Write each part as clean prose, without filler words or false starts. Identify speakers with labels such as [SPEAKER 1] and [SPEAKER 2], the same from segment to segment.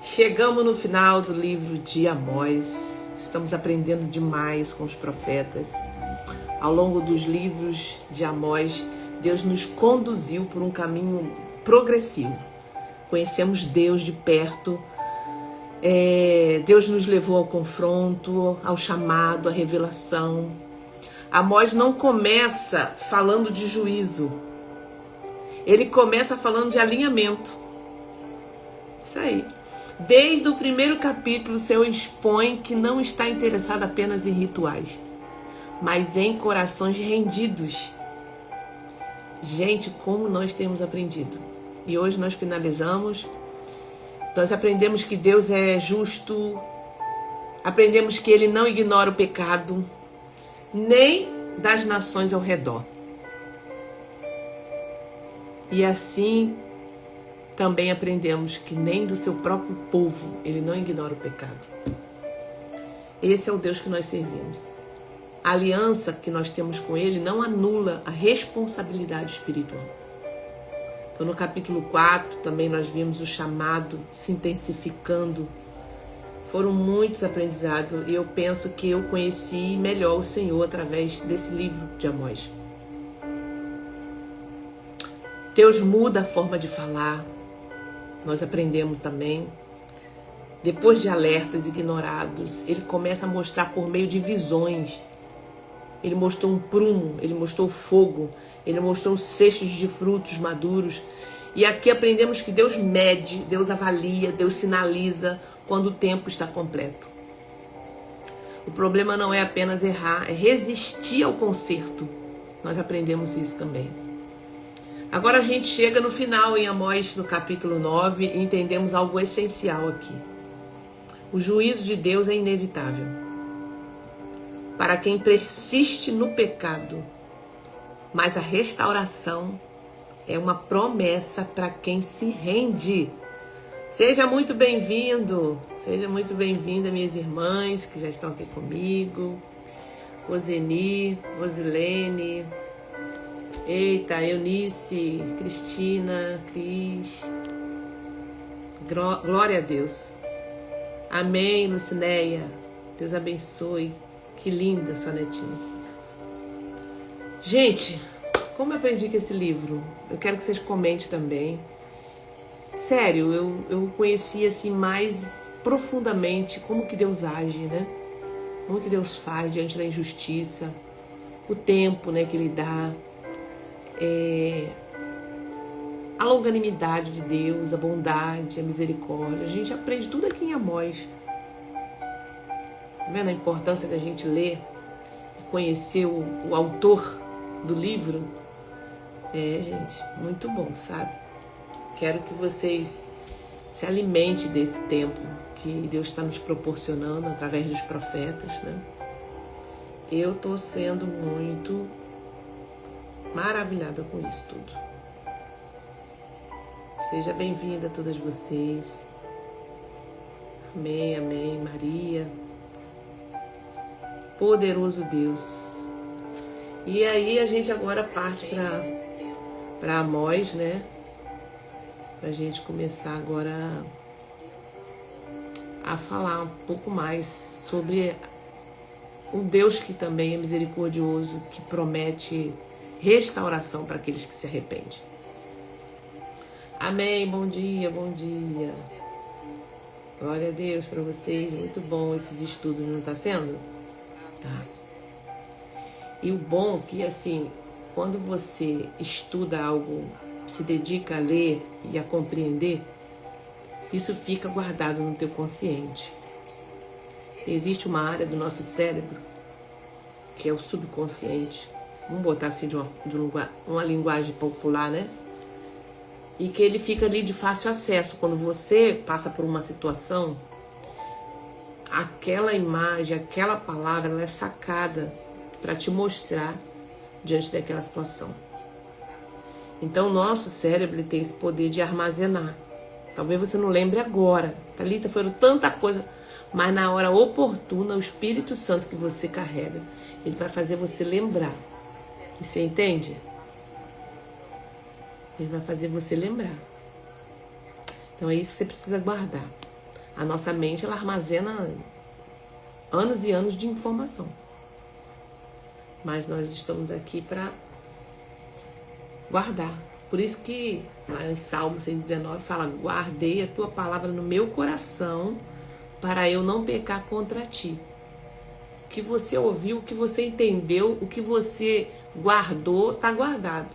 [SPEAKER 1] Chegamos no final do livro de Amós. Estamos aprendendo demais com os profetas. Ao longo dos livros de Amós, Deus nos conduziu por um caminho progressivo. Conhecemos Deus de perto. Deus nos levou ao confronto, ao chamado, à revelação. Amós não começa falando de juízo. Ele começa falando de alinhamento. Isso aí. Desde o primeiro capítulo, o Senhor expõe que não está interessado apenas em rituais, mas em corações rendidos. Gente, como nós temos aprendido. E hoje nós finalizamos. Nós aprendemos que Deus é justo. Aprendemos que Ele não ignora o pecado, nem das nações ao redor. E assim também aprendemos que nem do seu próprio povo Ele não ignora o pecado. Esse é o Deus que nós servimos. A aliança que nós temos com Ele não anula a responsabilidade espiritual. Então, no capítulo 4, também nós vimos o chamado se intensificando. Foram muitos aprendizados e eu penso que eu conheci melhor o Senhor através desse livro de Amós. Deus muda a forma de falar. Nós aprendemos também. Depois de alertas ignorados, Ele começa a mostrar por meio de visões. Ele mostrou um prumo, Ele mostrou fogo, Ele mostrou cestos de frutos maduros. E aqui aprendemos que Deus mede, Deus avalia, Deus sinaliza quando o tempo está completo. O problema não é apenas errar, é resistir ao conserto. Nós aprendemos isso também. Agora a gente chega no final em Amós, no capítulo 9, e entendemos algo essencial aqui. O juízo de Deus é inevitável para quem persiste no pecado, mas a restauração é uma promessa para quem se rende. Seja muito bem-vindo, seja muito bem-vinda, minhas irmãs que já estão aqui comigo. Roseni, Rosilene, eita, Eunice, Cristina, Cris. Glória a Deus. Amém, Lucinéia. Deus abençoe. Que linda sua netinha. Gente, como eu aprendi com esse livro? Eu quero que vocês comentem também. Sério, eu conheci assim mais profundamente como que Deus age, né? Como que Deus faz diante da injustiça, o tempo, né, que Ele dá, a longanimidade de Deus, a bondade, a misericórdia. A gente aprende tudo aqui em Amós. Tá vendo a importância da gente ler e conhecer o autor do livro? Gente, muito bom, sabe? Quero que vocês se alimentem desse tempo que Deus está nos proporcionando através dos profetas, né? Eu estou sendo muito maravilhada com isso tudo. Seja bem-vinda a todas vocês. Amém, amém, Maria. Poderoso Deus. E aí a gente agora parte para Amós, né? Pra gente começar agora a falar um pouco mais sobre um Deus que também é misericordioso, que promete restauração para aqueles que se arrependem. Amém, bom dia, bom dia. Glória a Deus para vocês, muito bom esses estudos, não está sendo? Tá. E o bom é que, assim, quando você estuda algo, se dedica a ler e a compreender, isso fica guardado no teu consciente. Existe uma área do nosso cérebro que é o subconsciente, vamos botar assim de uma linguagem popular, né? E que ele fica ali de fácil acesso. Quando você passa por uma situação, aquela imagem, aquela palavra, ela é sacada para te mostrar diante daquela situação. Então, o nosso cérebro ele tem esse poder de armazenar. Talvez você não lembre agora. Thalita, foram tanta coisa. Mas na hora oportuna, o Espírito Santo que você carrega, ele vai fazer você lembrar. E você entende? Ele vai fazer você lembrar. Então é isso que você precisa guardar. A nossa mente, ela armazena anos e anos de informação. Mas nós estamos aqui para guardar. Por isso que lá em Salmo 119 fala: guardei a tua palavra no meu coração para eu não pecar contra ti. O que você ouviu, o que você entendeu, o que você guardou, está guardado.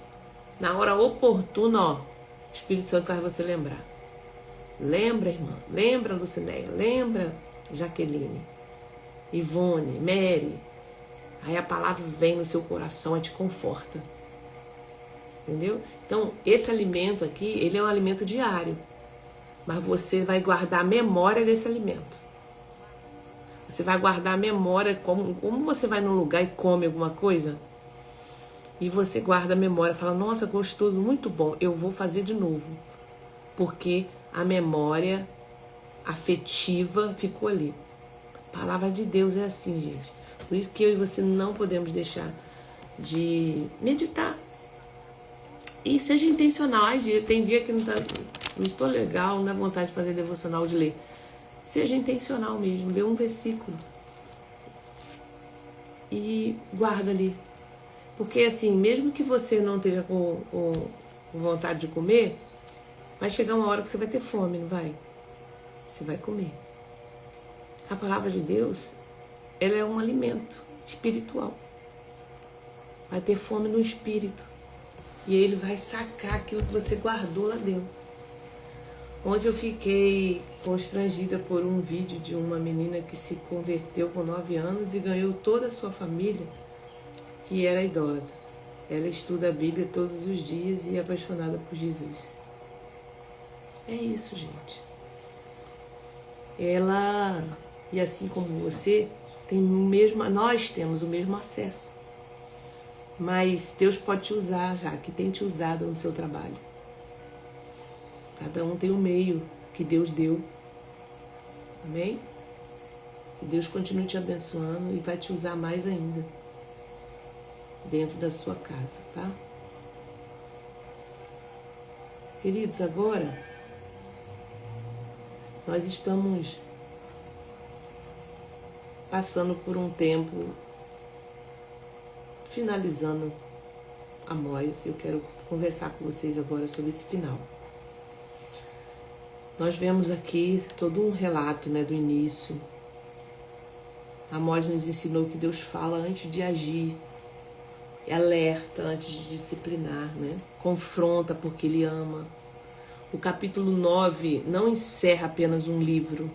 [SPEAKER 1] Na hora oportuna, ó, o Espírito Santo faz você lembrar. Lembra, irmã? Lembra, Lucinéia? Lembra, Jaqueline? Ivone, Mary? Aí a palavra vem no seu coração e te conforta. Entendeu? Então, esse alimento aqui, ele é um alimento diário. Mas você vai guardar a memória desse alimento. Você vai guardar a memória, como você vai num lugar e come alguma coisa, e você guarda a memória, fala: nossa, gostou, muito bom, eu vou fazer de novo. Porque a memória afetiva ficou ali. A palavra de Deus é assim, gente. Por isso que eu e você não podemos deixar de meditar. E seja intencional. Tem dia que não tô legal, não dá vontade de fazer devocional, de ler. Seja intencional mesmo, lê um versículo e guarda ali. Porque assim, mesmo que você não esteja com vontade de comer, vai chegar uma hora que você vai ter fome, não vai? Você vai comer. A palavra de Deus, ela é um alimento espiritual. Vai ter fome no espírito. E ele vai sacar aquilo que você guardou lá dentro. Ontem eu fiquei constrangida por um vídeo de uma menina que se converteu com 9 anos e ganhou toda a sua família, que era idólatra. Ela estuda a Bíblia todos os dias e é apaixonada por Jesus. É isso, gente. Ela, e assim como você, nós temos o mesmo acesso. Mas Deus pode te usar, já que tem te usado no seu trabalho. Cada um tem um meio que Deus deu. Amém? Que Deus continue te abençoando e vai te usar mais ainda dentro da sua casa, tá? Queridos, agora nós estamos passando por um tempo finalizando Amós. Eu quero conversar com vocês agora sobre esse final. Nós vemos aqui todo um relato, né, do início. Amós nos ensinou que Deus fala antes de agir, alerta antes de disciplinar, né? Confronta porque Ele ama. O capítulo 9 não encerra apenas um livro.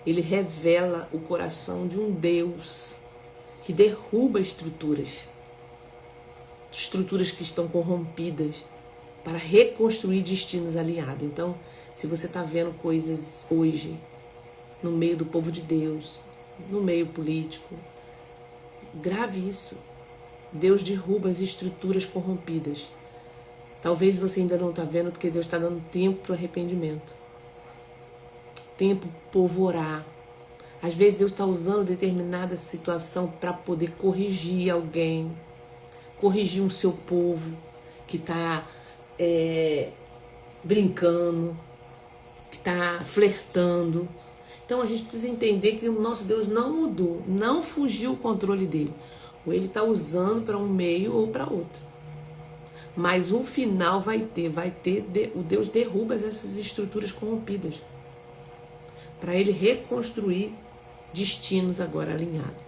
[SPEAKER 1] Ele revela o coração de um Deus que derruba estruturas que estão corrompidas, para reconstruir destinos alinhados. Então, se você está vendo coisas hoje no meio do povo de Deus, no meio político, grave isso. Deus derruba as estruturas corrompidas. Talvez você ainda não está vendo, porque Deus está dando tempo para o arrependimento. Tempo para o povo orar. Às vezes Deus está usando determinada situação para poder corrigir alguém, corrigir um seu povo que está brincando, que está flertando. Então a gente precisa entender que o nosso Deus não mudou, não fugiu o controle dele. Ou ele está usando para um meio ou para outro. Mas o final vai ter, o Deus derruba essas estruturas corrompidas, para ele reconstruir destinos agora alinhados.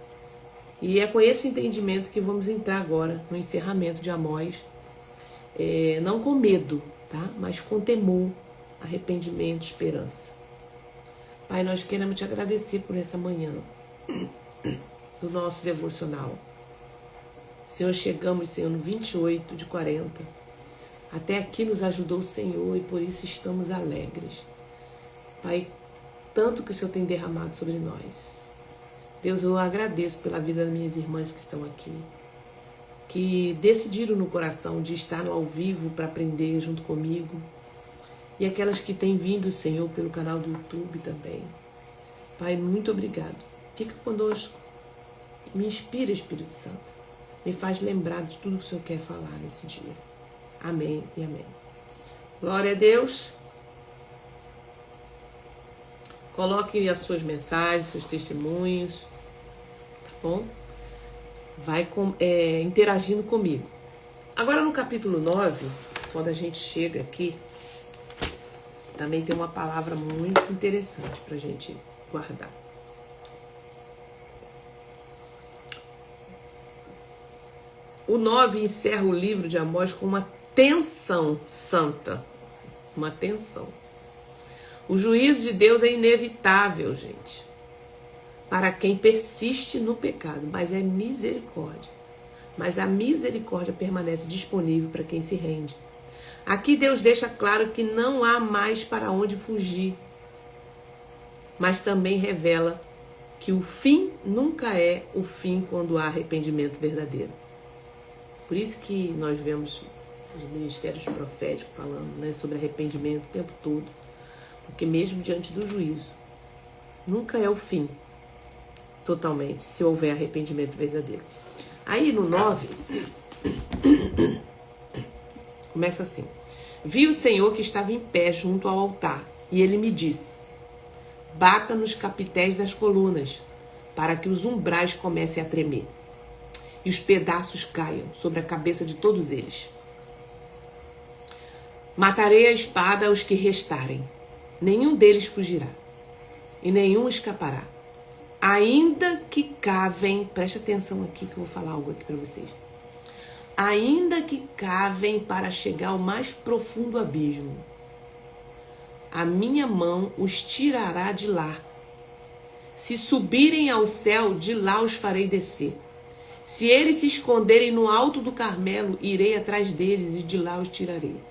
[SPEAKER 1] E é com esse entendimento que vamos entrar agora no encerramento de Amós, não com medo, tá? Mas com temor, arrependimento, esperança. Pai, nós queremos te agradecer por essa manhã do nosso devocional. Senhor, chegamos, Senhor, no 28 de 40. Até aqui nos ajudou o Senhor e por isso estamos alegres. Pai, tanto que o Senhor tem derramado sobre nós. Deus, eu agradeço pela vida das minhas irmãs que estão aqui, que decidiram no coração de estar no ao vivo para aprender junto comigo, e aquelas que têm vindo, Senhor, pelo canal do YouTube também. Pai, muito obrigado. Fica conosco. Me inspira, Espírito Santo. Me faz lembrar de tudo que o Senhor quer falar nesse dia. Amém e amém. Glória a Deus. Coloque as suas mensagens, seus testemunhos, tá bom? Vai interagindo comigo. Agora no capítulo 9, quando a gente chega aqui, também tem uma palavra muito interessante pra gente guardar. O 9 encerra o livro de Amós com uma tensão santa. Uma tensão. O juízo de Deus é inevitável, gente, para quem persiste no pecado, mas é misericórdia. Mas a misericórdia permanece disponível para quem se rende. Aqui Deus deixa claro que não há mais para onde fugir, mas também revela que o fim nunca é o fim quando há arrependimento verdadeiro. Por isso que nós vemos os ministérios proféticos falando, né, sobre arrependimento o tempo todo. Porque mesmo diante do juízo, nunca é o fim totalmente, se houver arrependimento verdadeiro. Aí no 9, começa assim. Vi o Senhor que estava em pé junto ao altar, e ele me disse: bata nos capitéis das colunas, para que os umbrais comecem a tremer, e os pedaços caiam sobre a cabeça de todos eles. Matarei a espada aos que restarem. Nenhum deles fugirá, e nenhum escapará. Ainda que cavem, preste atenção aqui que eu vou falar algo aqui para vocês. Ainda que cavem para chegar ao mais profundo abismo, a minha mão os tirará de lá. Se subirem ao céu, de lá os farei descer. Se eles se esconderem no alto do Carmelo, irei atrás deles e de lá os tirarei.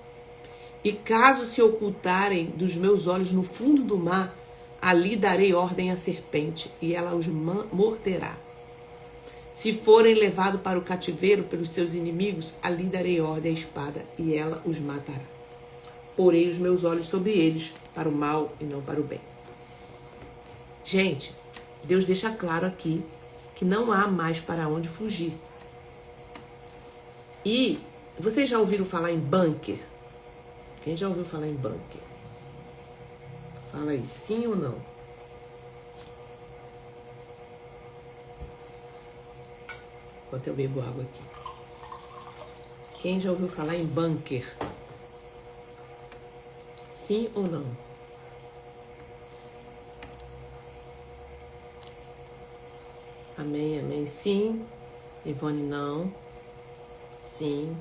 [SPEAKER 1] E caso se ocultarem dos meus olhos no fundo do mar, ali darei ordem à serpente, e ela os morderá. Se forem levados para o cativeiro pelos seus inimigos, ali darei ordem à espada, e ela os matará. Porei os meus olhos sobre eles, para o mal e não para o bem. Gente, Deus deixa claro aqui que não há mais para onde fugir. E vocês já ouviram falar em bunker? Quem já ouviu falar em bunker? Fala aí, sim ou não? Enquanto eu bebo água aqui. Quem já ouviu falar em bunker? Sim ou não? Amém, amém. Sim. Ivone, não. Sim.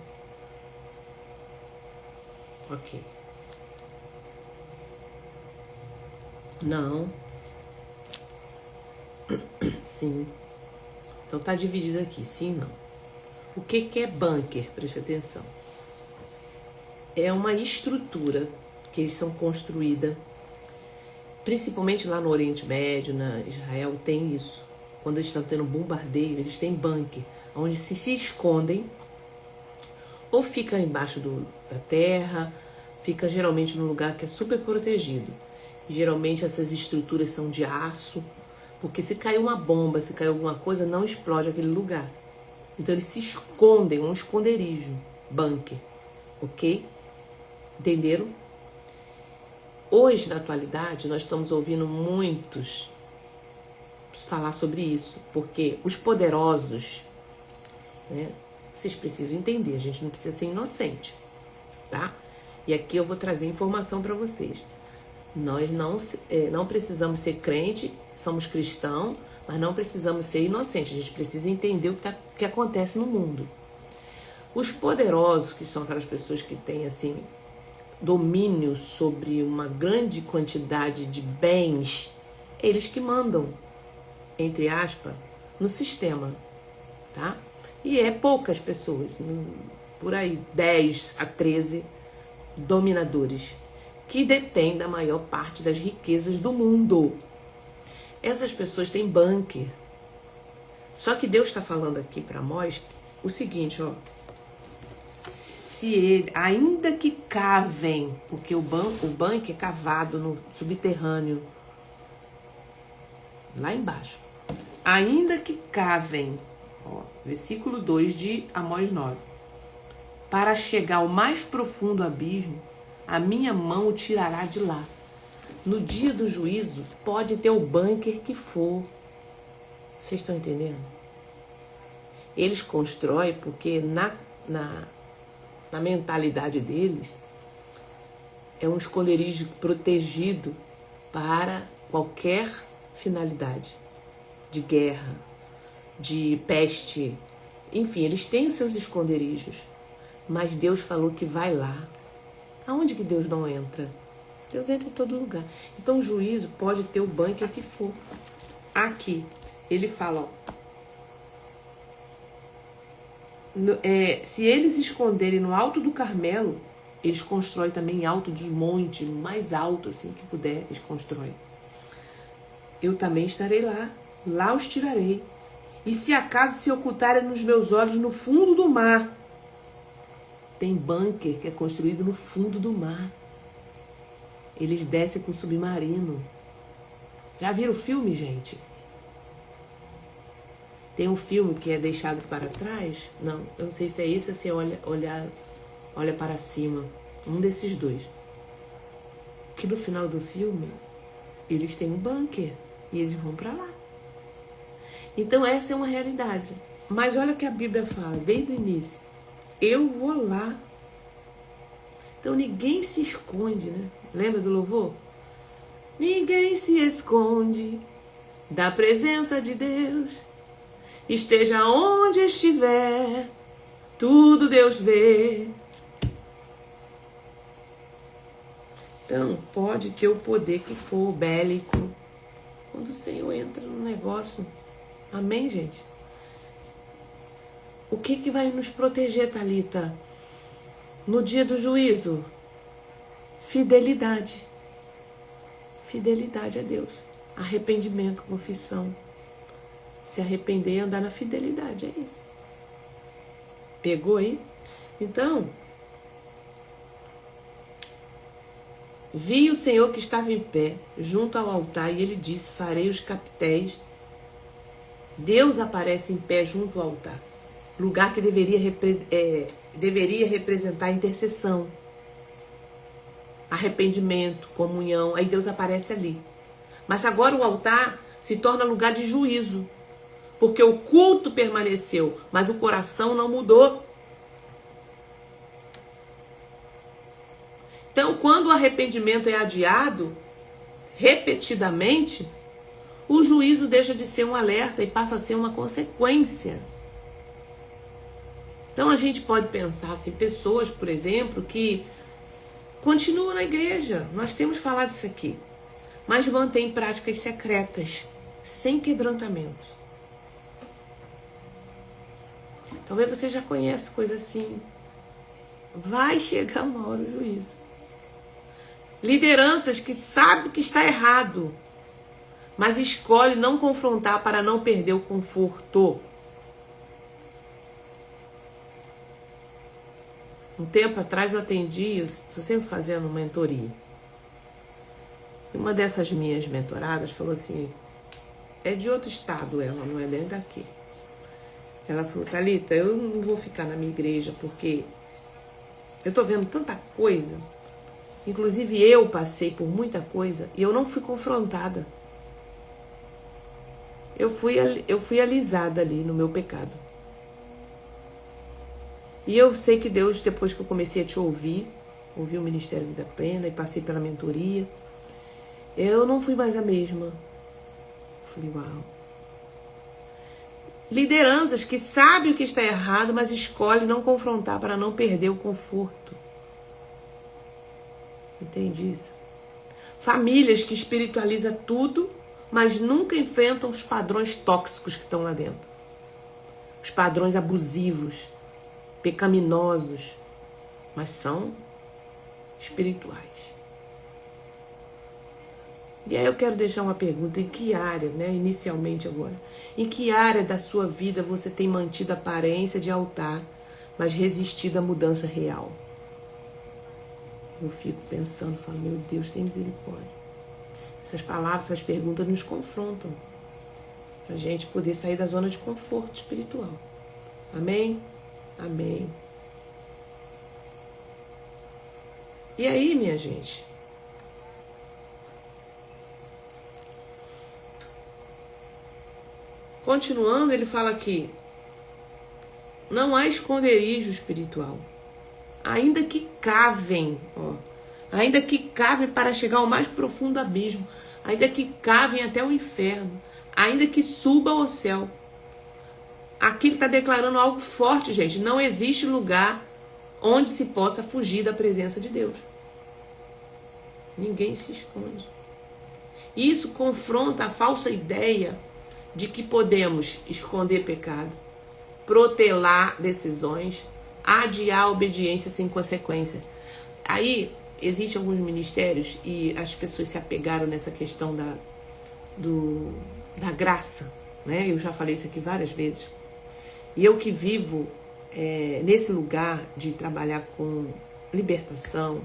[SPEAKER 1] Ok. Não. Sim. Então tá dividido aqui, sim, não. O que é bunker? Preste atenção. É uma estrutura que eles são construídas, principalmente lá no Oriente Médio, na Israel, tem isso. Quando eles estão tendo bombardeio, eles têm bunker, onde se escondem, ou fica embaixo da terra, fica geralmente num lugar que é super protegido. Geralmente essas estruturas são de aço, porque se cair uma bomba, se cair alguma coisa, não explode aquele lugar. Então eles se escondem, um esconderijo, bunker, ok? Entenderam? Hoje, na atualidade, nós estamos ouvindo muitos falar sobre isso, porque os poderosos, né, vocês precisam entender, a gente não precisa ser inocente, tá? E aqui eu vou trazer informação para vocês. Nós não precisamos ser crente, somos cristãos, mas não precisamos ser inocentes. A gente precisa entender o que acontece no mundo. Os poderosos, que são aquelas pessoas que têm assim domínio sobre uma grande quantidade de bens, eles que mandam, entre aspas, no sistema, tá? E é poucas pessoas, por aí 10 a 13 dominadores que detêm da maior parte das riquezas do mundo. Essas pessoas têm bunker. Só que Deus está falando aqui para nós o seguinte, ó. Se ele, ainda que cavem, porque o bunker é cavado no subterrâneo, lá embaixo. Ainda que cavem, ó, versículo 2 de Amós 9, para chegar ao mais profundo abismo, a minha mão o tirará de lá. No dia do juízo, pode ter o bunker que for. Vocês estão entendendo? Eles constroem porque na mentalidade deles é um esconderijo protegido para qualquer finalidade de guerra, de peste. Enfim, eles têm os seus esconderijos. Mas Deus falou que vai lá. Aonde que Deus não entra? Deus entra em todo lugar. Então o juízo pode ter o bunker que for. Aqui, ele fala, ó, se eles esconderem no alto do Carmelo, eles constroem também em alto dos montes, mais alto assim que puder, eles constroem. Eu também estarei lá, lá os tirarei. E se acaso se ocultarem nos meus olhos no fundo do mar, tem bunker que é construído no fundo do mar. Eles descem com submarino. Já viram o filme, gente? Tem um filme que é Deixado para Trás. Não, eu não sei se é isso ou se é olha para cima. Um desses dois. Que no final do filme, eles têm um bunker. E eles vão para lá. Então essa é uma realidade. Mas olha o que a Bíblia fala, desde o início. Eu vou lá. Então ninguém se esconde, né? Lembra do louvor? Ninguém se esconde da presença de Deus. Esteja onde estiver, tudo Deus vê. Então, pode ter o poder que for bélico. Quando o Senhor entra no negócio. Amém, gente? O que vai nos proteger, Thalita? No dia do juízo? Fidelidade. Fidelidade a Deus. Arrependimento, confissão. Se arrepender e andar na fidelidade, é isso. Pegou aí? Então, vi o Senhor que estava em pé, junto ao altar, e ele disse, farei os capitéis. Deus aparece em pé junto ao altar. Lugar que deveria representar intercessão, arrependimento, comunhão. Aí Deus aparece ali. Mas agora o altar se torna lugar de juízo. Porque o culto permaneceu, mas o coração não mudou. Então, quando o arrependimento é adiado, repetidamente, o juízo deixa de ser um alerta e passa a ser uma consequência. Então, a gente pode pensar assim, pessoas, por exemplo, que continuam na igreja, nós temos falado isso aqui, mas mantêm práticas secretas, sem quebrantamento. Talvez você já conhece coisa assim. Vai chegar uma hora o juízo. Lideranças que sabem que está errado, mas escolhe não confrontar para não perder o conforto. Um tempo atrás eu atendi, estou sempre fazendo mentoria. E uma dessas minhas mentoradas falou assim, é de outro estado ela, não é nem daqui. Ela falou, Thalita, eu não vou ficar na minha igreja porque eu tô vendo tanta coisa. Inclusive eu passei por muita coisa e eu não fui confrontada. Eu fui alisada ali no meu pecado. E eu sei que Deus, depois que eu comecei a te ouvi o Ministério Vida Plena e passei pela mentoria, eu não fui mais a mesma. Eu falei, uau. Lideranças que sabem o que está errado, mas escolhem não confrontar para não perder o conforto. Entende isso? Famílias que espiritualizam tudo, mas nunca enfrentam os padrões tóxicos que estão lá dentro. Os padrões abusivos, pecaminosos, mas são espirituais. E aí eu quero deixar uma pergunta, em que área, inicialmente agora, em que área da sua vida você tem mantido a aparência de altar, mas resistido à mudança real? Eu fico pensando, falo, meu Deus, tem misericórdia. Essas palavras, essas perguntas nos confrontam, para a gente poder sair da zona de conforto espiritual. Amém? Amém. E aí, minha gente? Continuando, ele fala aqui: não há esconderijo espiritual, ainda que cavem, ainda que cavem para chegar ao mais profundo abismo, ainda que cavem até o inferno, ainda que subam ao céu. Aqui ele está declarando algo forte, gente. Não existe lugar onde se possa fugir da presença de Deus. Ninguém se esconde. Isso confronta a falsa ideia de que podemos esconder pecado, protelar decisões, adiar a obediência sem consequência. Aí, existem alguns ministérios e as pessoas se apegaram nessa questão da graça, né? Eu já falei isso aqui várias vezes. E eu que vivo nesse lugar de trabalhar com libertação,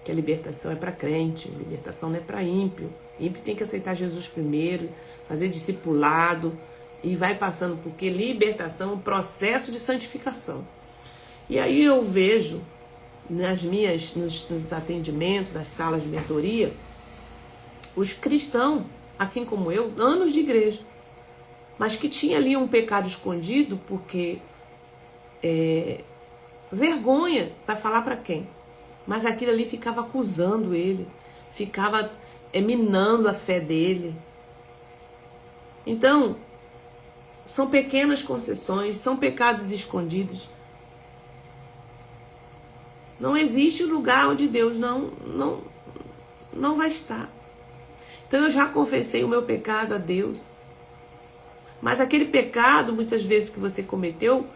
[SPEAKER 1] que a libertação é para crente, libertação não é para ímpio. Ímpio tem que aceitar Jesus primeiro, fazer discipulado e vai passando, porque libertação é um processo de santificação. E aí eu vejo nos atendimentos, nas salas de mentoria, os cristãos, assim como eu, anos de igreja, mas que tinha ali um pecado escondido, porque vergonha, vai falar para quem? Mas aquilo ali ficava acusando ele, ficava minando a fé dele. Então, são pequenas concessões, são pecados escondidos. Não existe lugar onde Deus não vai estar. Então eu já confessei o meu pecado a Deus. Mas aquele pecado, muitas vezes que você cometeu,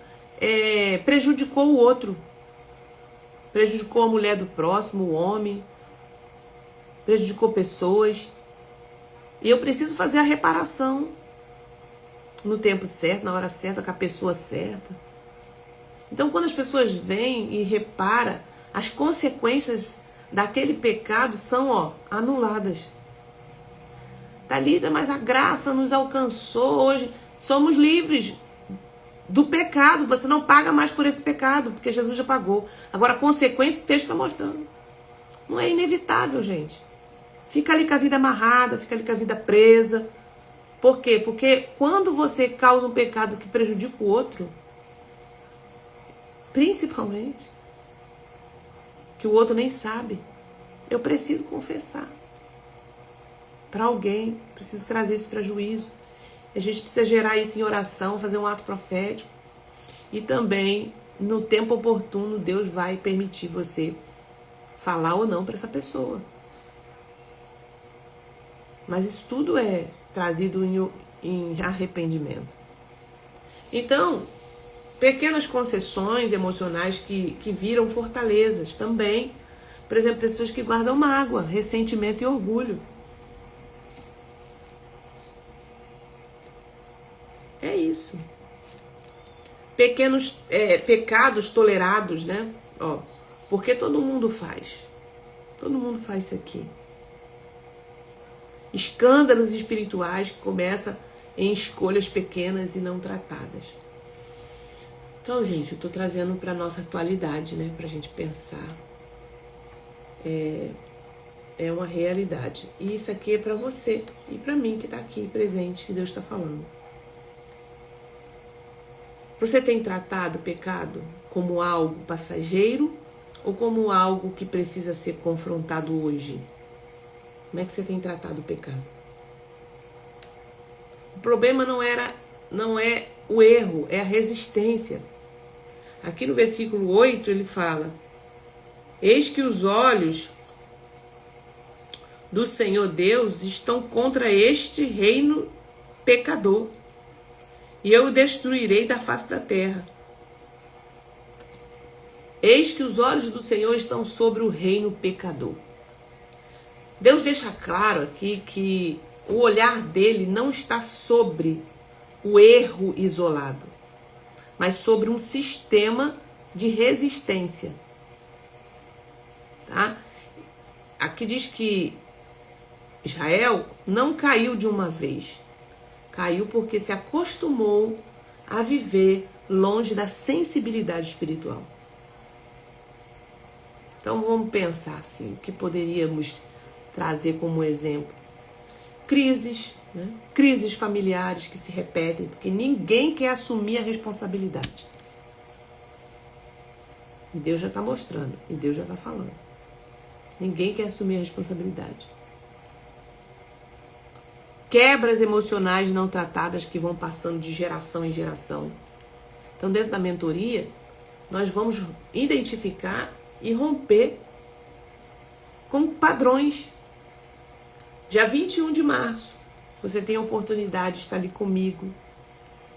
[SPEAKER 1] prejudicou o outro. Prejudicou a mulher do próximo, o homem. Prejudicou pessoas. E eu preciso fazer a reparação no tempo certo, na hora certa, com a pessoa certa. Então, quando as pessoas vêm e reparam, as consequências daquele pecado são anuladas. Thalita, mas a graça nos alcançou hoje. Somos livres do pecado. Você não paga mais por esse pecado, porque Jesus já pagou. Agora, a consequência, o texto está mostrando. Não é inevitável, gente. Fica ali com a vida amarrada, fica ali com a vida presa. Por quê? Porque quando você causa um pecado que prejudica o outro, principalmente, que o outro nem sabe, eu preciso confessar para alguém, preciso trazer isso para juízo. A gente precisa gerar isso em oração, fazer um ato profético. E também, no tempo oportuno, Deus vai permitir você falar ou não para essa pessoa. Mas isso tudo é trazido em arrependimento. Então, pequenas concessões emocionais que viram fortalezas também. Por exemplo, pessoas que guardam mágoa, ressentimento e orgulho. É isso. Pequenos pecados tolerados, né? Porque todo mundo faz. Todo mundo faz isso aqui. Escândalos espirituais que começam em escolhas pequenas e não tratadas. Então, gente, eu estou trazendo para a nossa atualidade, né? Para a gente pensar. É uma realidade. E isso aqui é para você e para mim que está aqui presente, que Deus está falando. Você tem tratado o pecado como algo passageiro ou como algo que precisa ser confrontado hoje? Como é que você tem tratado o pecado? O problema não é o erro, é a resistência. Aqui no versículo 8 ele fala: eis que os olhos do Senhor Deus estão contra este reino pecador, e eu o destruirei da face da terra. Eis que os olhos do Senhor estão sobre o reino pecador. Deus deixa claro aqui que o olhar dele não está sobre o erro isolado, mas sobre um sistema de resistência. Tá? Aqui diz que Israel não caiu de uma vez. Caiu porque se acostumou a viver longe da sensibilidade espiritual. Então vamos pensar assim, o que poderíamos trazer como exemplo. crises, né? Crises familiares que se repetem, porque ninguém quer assumir a responsabilidade. E Deus já está mostrando, e Deus já está falando. Ninguém quer assumir a responsabilidade. Quebras emocionais não tratadas que vão passando de geração em geração. Então, dentro da mentoria, nós vamos identificar e romper com padrões. Dia 21 de março, você tem a oportunidade de estar ali comigo,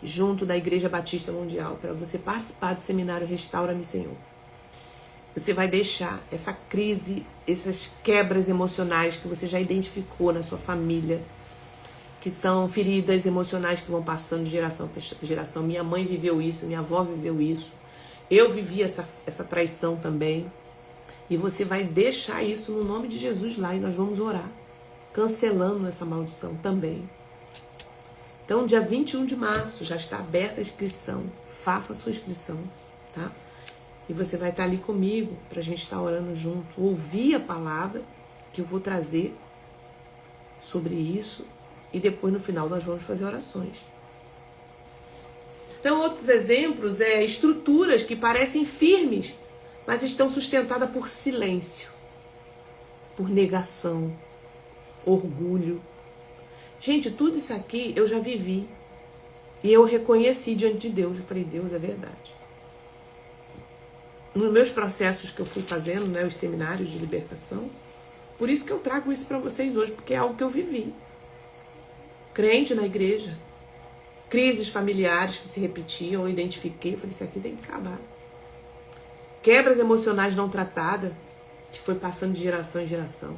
[SPEAKER 1] junto da Igreja Batista Mundial, para você participar do seminário Restaura-me, Senhor. Você vai deixar essa crise, essas quebras emocionais que você já identificou na sua família, que são feridas emocionais que vão passando de geração para geração. Minha mãe viveu isso, minha avó viveu isso. Eu vivi essa traição também. E você vai deixar isso no nome de Jesus lá e nós vamos orar, cancelando essa maldição também. Então, dia 21 de março, já está aberta a inscrição. Faça a sua inscrição, tá? E você vai estar ali comigo para a gente estar orando junto. Ouvir a palavra que eu vou trazer sobre isso. E depois, no final, nós vamos fazer orações. Então, outros exemplos é estruturas que parecem firmes, mas estão sustentadas por silêncio, por negação, orgulho. Gente, tudo isso aqui eu já vivi. E eu reconheci diante de Deus. Eu falei, Deus, é verdade. Nos meus processos que eu fui fazendo, né, os seminários de libertação, por isso que eu trago isso para vocês hoje, porque é algo que eu vivi. Crente na igreja, crises familiares que se repetiam, eu identifiquei, eu falei, isso aqui tem que acabar. Quebras emocionais não tratadas, que foi passando de geração em geração.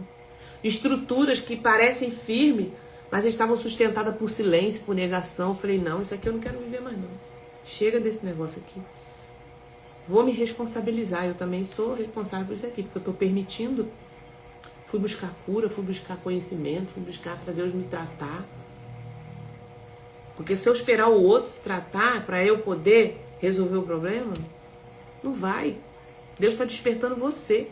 [SPEAKER 1] Estruturas que parecem firmes, mas estavam sustentadas por silêncio, por negação. Eu falei, não, isso aqui eu não quero viver mais não. Chega desse negócio aqui. Vou me responsabilizar, eu também sou responsável por isso aqui, porque eu estou permitindo. Fui buscar cura, fui buscar conhecimento, fui buscar para Deus me tratar. Porque se eu esperar o outro se tratar para eu poder resolver o problema, não vai. Deus está despertando você.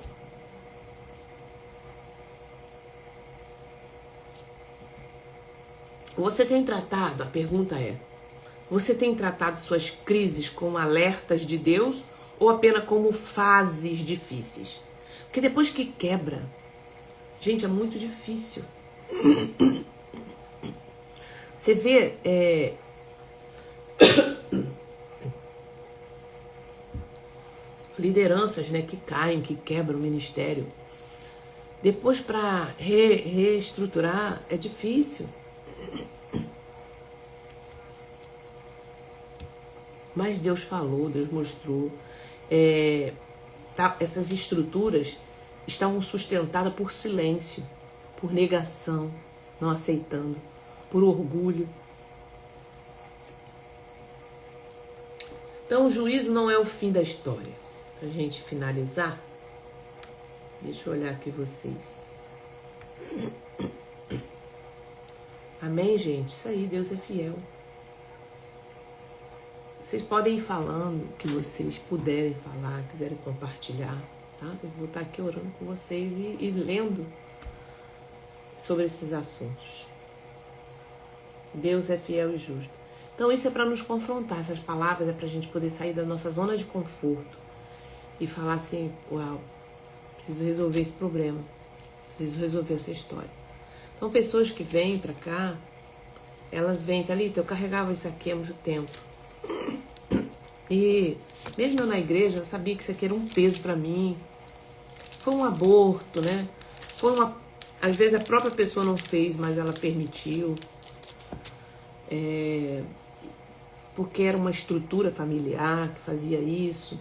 [SPEAKER 1] Você tem tratado, a pergunta é, você tem tratado suas crises como alertas de Deus ou apenas como fases difíceis? Porque depois que quebra, gente, é muito difícil. Você vê, lideranças, né, que caem, que quebram o ministério. Depois para reestruturar é difícil. Mas Deus falou, Deus mostrou. Essas estruturas estavam sustentadas por silêncio, por negação, não aceitando, por orgulho. Então o juízo não é o fim da história. Pra gente finalizar, deixa eu olhar aqui vocês. Amém, gente? Isso aí, Deus é fiel. Vocês podem ir falando o que vocês puderem falar, quiserem compartilhar, tá? Eu vou estar aqui orando com vocês e lendo sobre esses assuntos. Deus é fiel e justo. Então isso é para nos confrontar, essas palavras é para a gente poder sair da nossa zona de conforto e falar assim, uau, preciso resolver esse problema, preciso resolver essa história. Então pessoas que vêm para cá, elas vêm, Thalita, eu carregava isso aqui há muito tempo. E mesmo eu na igreja, eu sabia que isso aqui era um peso para mim. Foi um aborto, né? Às vezes a própria pessoa não fez, mas ela permitiu. Porque era uma estrutura familiar que fazia isso.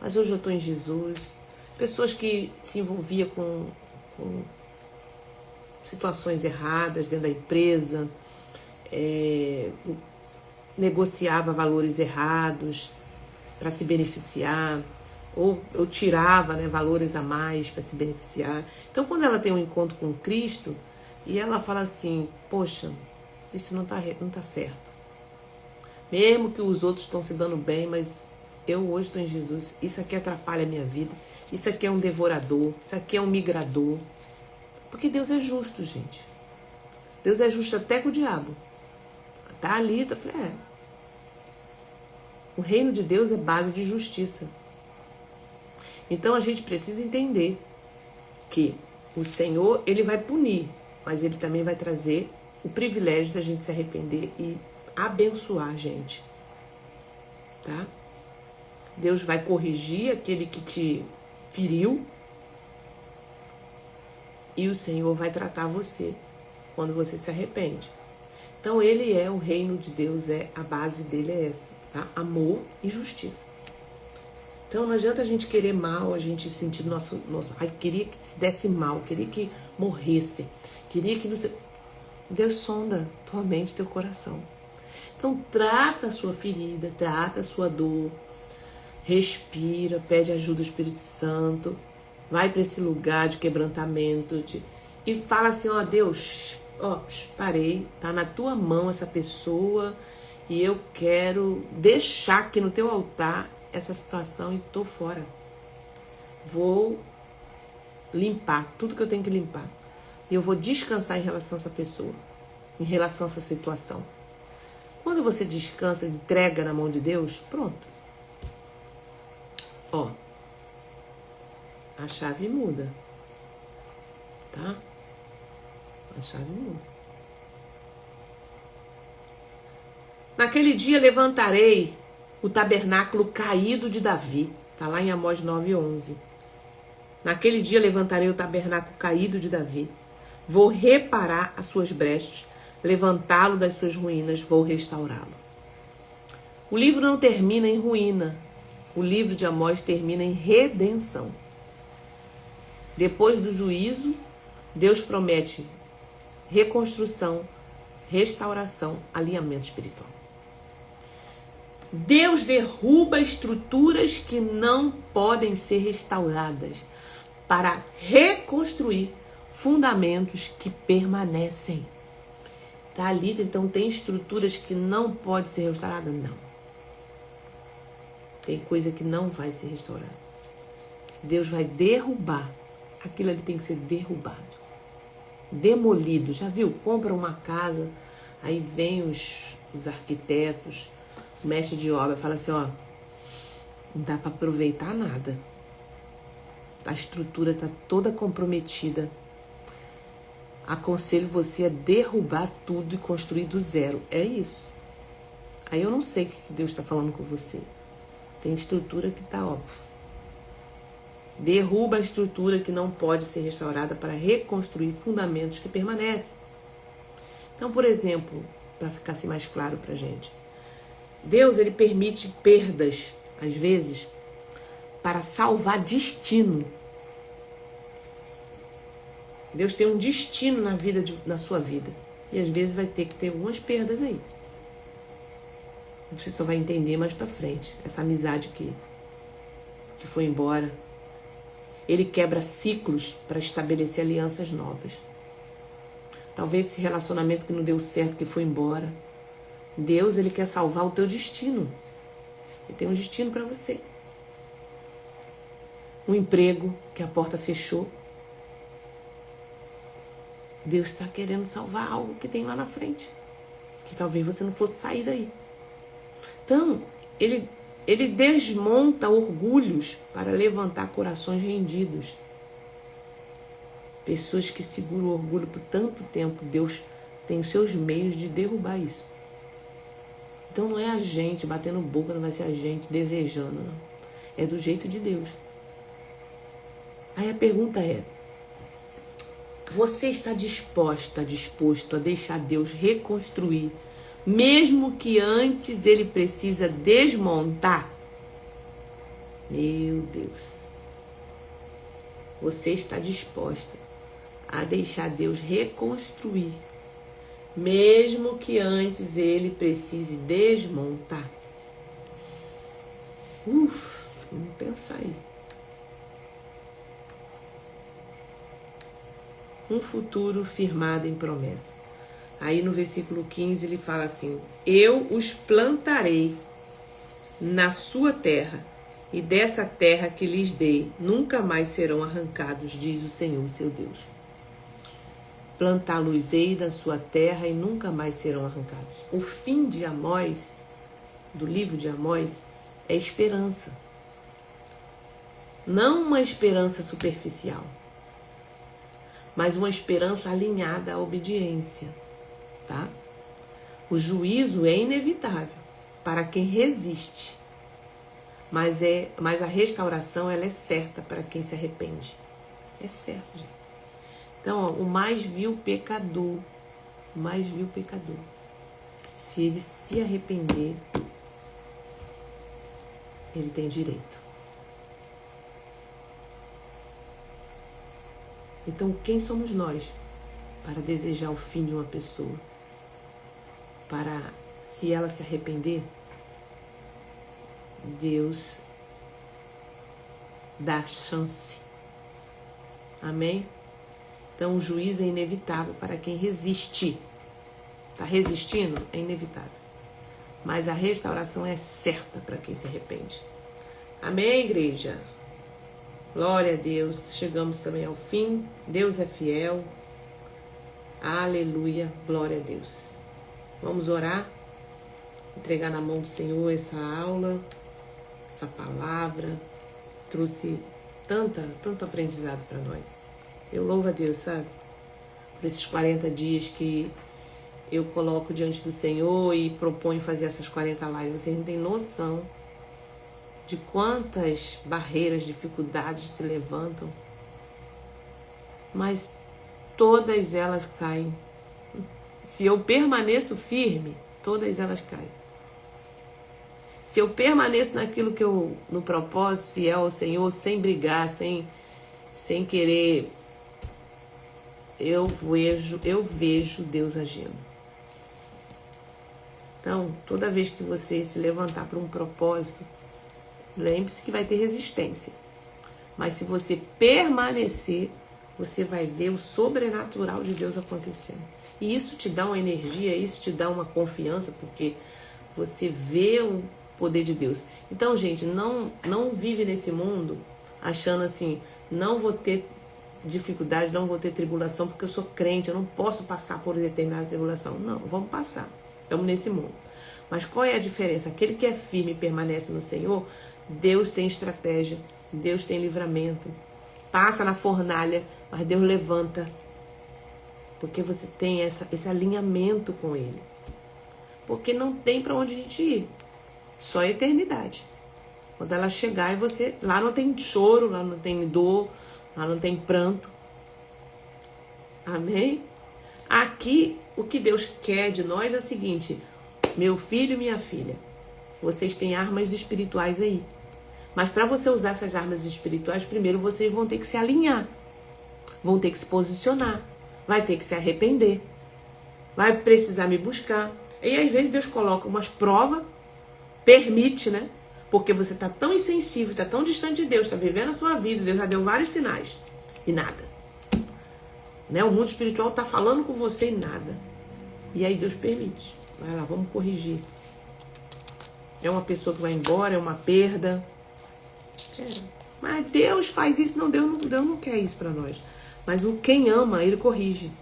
[SPEAKER 1] Mas hoje eu estou em Jesus. Pessoas que se envolviam com situações erradas dentro da empresa, negociava valores errados para se beneficiar, ou eu tirava, né, valores a mais para se beneficiar. Então, quando ela tem um encontro com Cristo e ela fala assim, poxa, isso não tá certo. Mesmo que os outros estão se dando bem, mas eu hoje estou em Jesus, isso aqui atrapalha a minha vida, isso aqui é um devorador, isso aqui é um migrador. Porque Deus é justo, gente. Deus é justo até com o diabo. Tá ali, eu falei, o reino de Deus é base de justiça. Então a gente precisa entender que o Senhor, ele vai punir, mas ele também vai trazer o privilégio da gente se arrepender e abençoar a gente. Tá? Deus vai corrigir aquele que te feriu e o Senhor vai tratar você quando você se arrepende. Então ele é o reino de Deus, a base dele é essa, tá? Amor e justiça. Então não adianta a gente querer mal, a gente sentir queria que se desse mal, queria que morresse, queria que você... Deus sonda tua mente, teu coração. Então trata a sua ferida, trata a sua dor, respira, pede ajuda do Espírito Santo, vai para esse lugar de quebrantamento e fala assim, Deus, parei, tá na tua mão essa pessoa e eu quero deixar aqui no teu altar essa situação e tô fora. Vou limpar tudo que eu tenho que limpar. E eu vou descansar em relação a essa pessoa, em relação a essa situação. Quando você descansa, entrega na mão de Deus, pronto. A chave muda. Tá? A chave muda. Naquele dia levantarei o tabernáculo caído de Davi. Está lá em Amós 9:11. Naquele dia levantarei o tabernáculo caído de Davi. Vou reparar as suas brechas, levantá-lo das suas ruínas, vou restaurá-lo. O livro não termina em ruína. O livro de Amós termina em redenção. Depois do juízo, Deus promete reconstrução, restauração, alinhamento espiritual. Deus derruba estruturas que não podem ser restauradas para reconstruir fundamentos que permanecem. Tá ali, então tem estruturas que não podem ser restauradas? Não. Tem coisa que não vai ser restaurada. Deus vai derrubar. Aquilo ali tem que ser derrubado. Demolido. Já viu? Compra uma casa, aí vem os arquitetos, o mestre de obra, fala assim, não dá para aproveitar nada. A estrutura está toda comprometida. Aconselho você a derrubar tudo e construir do zero. É isso. Aí eu não sei o que Deus está falando com você. Tem estrutura que está óbvio. Derruba a estrutura que não pode ser restaurada para reconstruir fundamentos que permanecem. Então, por exemplo, para ficar assim mais claro para a gente, Deus, ele permite perdas, às vezes, para salvar destino. Deus tem um destino na sua vida. E às vezes vai ter que ter algumas perdas aí. Você só vai entender mais pra frente. Essa amizade que foi embora. Ele quebra ciclos para estabelecer alianças novas. Talvez esse relacionamento que não deu certo, que foi embora. Deus, ele quer salvar o teu destino. Ele tem um destino para você. Um emprego que a porta fechou. Deus está querendo salvar algo que tem lá na frente. Que talvez você não fosse sair daí. Então, ele desmonta orgulhos para levantar corações rendidos. Pessoas que seguram o orgulho por tanto tempo, Deus tem os seus meios de derrubar isso. Então não é a gente batendo boca, não vai ser a gente desejando, não. É do jeito de Deus. Aí a pergunta é, você está disposto a deixar Deus reconstruir, mesmo que antes ele precisa desmontar? Meu Deus. Você está disposta a deixar Deus reconstruir, mesmo que antes ele precise desmontar? Vamos pensar aí. Um futuro firmado em promessa. Aí no versículo 15 ele fala assim: eu os plantarei na sua terra, e dessa terra que lhes dei, nunca mais serão arrancados, diz o Senhor, seu Deus. plantá-los-ei na sua terra e nunca mais serão arrancados. O fim de Amós, do livro de Amós, é esperança. Não uma esperança superficial, mas uma esperança alinhada à obediência, tá? O juízo é inevitável para quem resiste, mas a restauração ela é certa para quem se arrepende. É certo, gente. Então, ó, o mais vil pecador, se ele se arrepender, ele tem direito. Então, quem somos nós para desejar o fim de uma pessoa? Para, se ela se arrepender, Deus dá chance. Amém? Então, o juízo é inevitável para quem resiste. Está resistindo? É inevitável. Mas a restauração é certa para quem se arrepende. Amém, igreja? Glória a Deus. Chegamos também ao fim. Deus é fiel. Aleluia. Glória a Deus. Vamos orar. Entregar na mão do Senhor essa aula, essa palavra. Trouxe tanto aprendizado para nós. Eu louvo a Deus, sabe? Por esses 40 dias que eu coloco diante do Senhor e proponho fazer essas 40 lives. Vocês não têm noção de quantas barreiras, dificuldades se levantam. Mas todas elas caem. Se eu permaneço firme, todas elas caem. Se eu permaneço naquilo que eu, no propósito, fiel ao Senhor, sem brigar, sem querer, eu vejo Deus agindo. Então, toda vez que você se levantar para um propósito, lembre-se que vai ter resistência. Mas se você permanecer, você vai ver o sobrenatural de Deus acontecendo. E isso te dá uma energia, isso te dá uma confiança, porque você vê o poder de Deus. Então, gente, não vive nesse mundo achando assim, não vou ter dificuldade, não vou ter tribulação, porque eu sou crente, eu não posso passar por determinada tribulação. Não, vamos passar. Estamos nesse mundo. Mas qual é a diferença? Aquele que é firme e permanece no Senhor, Deus tem estratégia, Deus tem livramento. Passa na fornalha, mas Deus levanta. Porque você tem esse alinhamento com Ele. Porque não tem para onde a gente ir. Só a eternidade. Quando ela chegar e você... Lá não tem choro, lá não tem dor, lá não tem pranto. Amém? Aqui, o que Deus quer de nós é o seguinte: meu filho e minha filha, vocês têm armas espirituais aí. Mas para você usar essas armas espirituais, primeiro vocês vão ter que se alinhar. Vão ter que se posicionar. Vai ter que se arrepender. Vai precisar me buscar. E às vezes Deus coloca umas provas, permite, né? Porque você está tão insensível, está tão distante de Deus, está vivendo a sua vida, Deus já deu vários sinais. E nada. Né? O mundo espiritual está falando com você e nada. E aí Deus permite. Vai lá, vamos corrigir. É uma pessoa que vai embora, é uma perda. Mas Deus faz isso. Não, Deus não quer isso para nós. Mas quem ama, Ele corrige.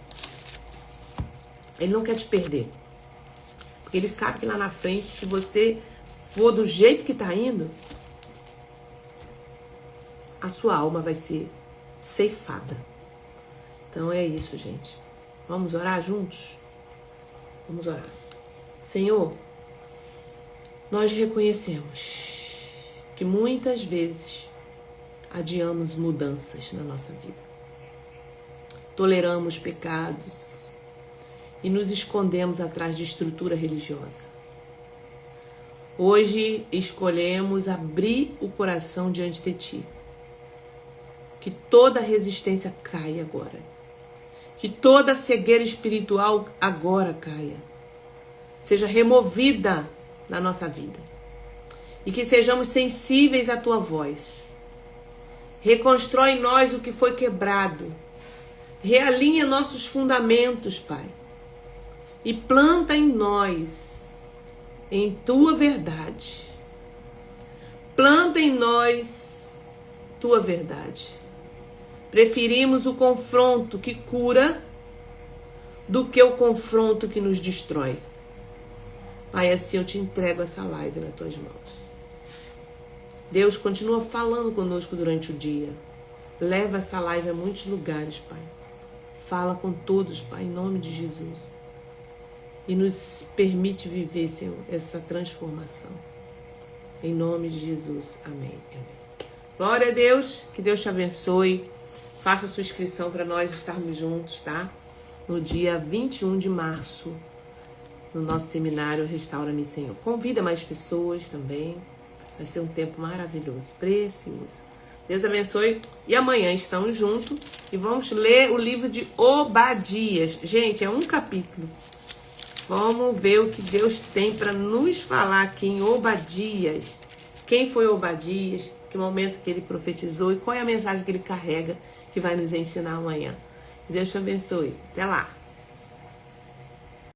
[SPEAKER 1] Ele não quer te perder. Porque Ele sabe que lá na frente, se você for do jeito que está indo, a sua alma vai ser ceifada. Então é isso, gente. Vamos orar juntos? Vamos orar. Senhor, nós reconhecemos que muitas vezes adiamos mudanças na nossa vida. Toleramos pecados e nos escondemos atrás de estrutura religiosa. Hoje escolhemos abrir o coração diante de Ti. Que toda resistência caia agora. Que toda cegueira espiritual agora caia. Seja removida na nossa vida. E que sejamos sensíveis à Tua voz. Reconstrói em nós o que foi quebrado. Realinha nossos fundamentos, Pai. E planta em nós, em Tua verdade. Planta em nós Tua verdade. Preferimos o confronto que cura do que o confronto que nos destrói. Pai, assim eu te entrego essa live nas tuas mãos. Deus, continua falando conosco durante o dia. Leva essa live a muitos lugares, Pai. Fala com todos, Pai, em nome de Jesus. E nos permite viver, Senhor, essa transformação. Em nome de Jesus. Amém. Amém. Glória a Deus. Que Deus te abençoe. Faça sua inscrição para nós estarmos juntos, tá? No dia 21 de março, no nosso seminário Restaura-me, Senhor. Convida mais pessoas também. Vai ser um tempo maravilhoso, precioso. Deus abençoe. E amanhã estamos juntos e vamos ler o livro de Obadias. Gente, é um capítulo. Vamos ver o que Deus tem para nos falar aqui em Obadias. Quem foi Obadias? Que momento que ele profetizou e qual é a mensagem que ele carrega que vai nos ensinar amanhã. Deus te abençoe. Até lá.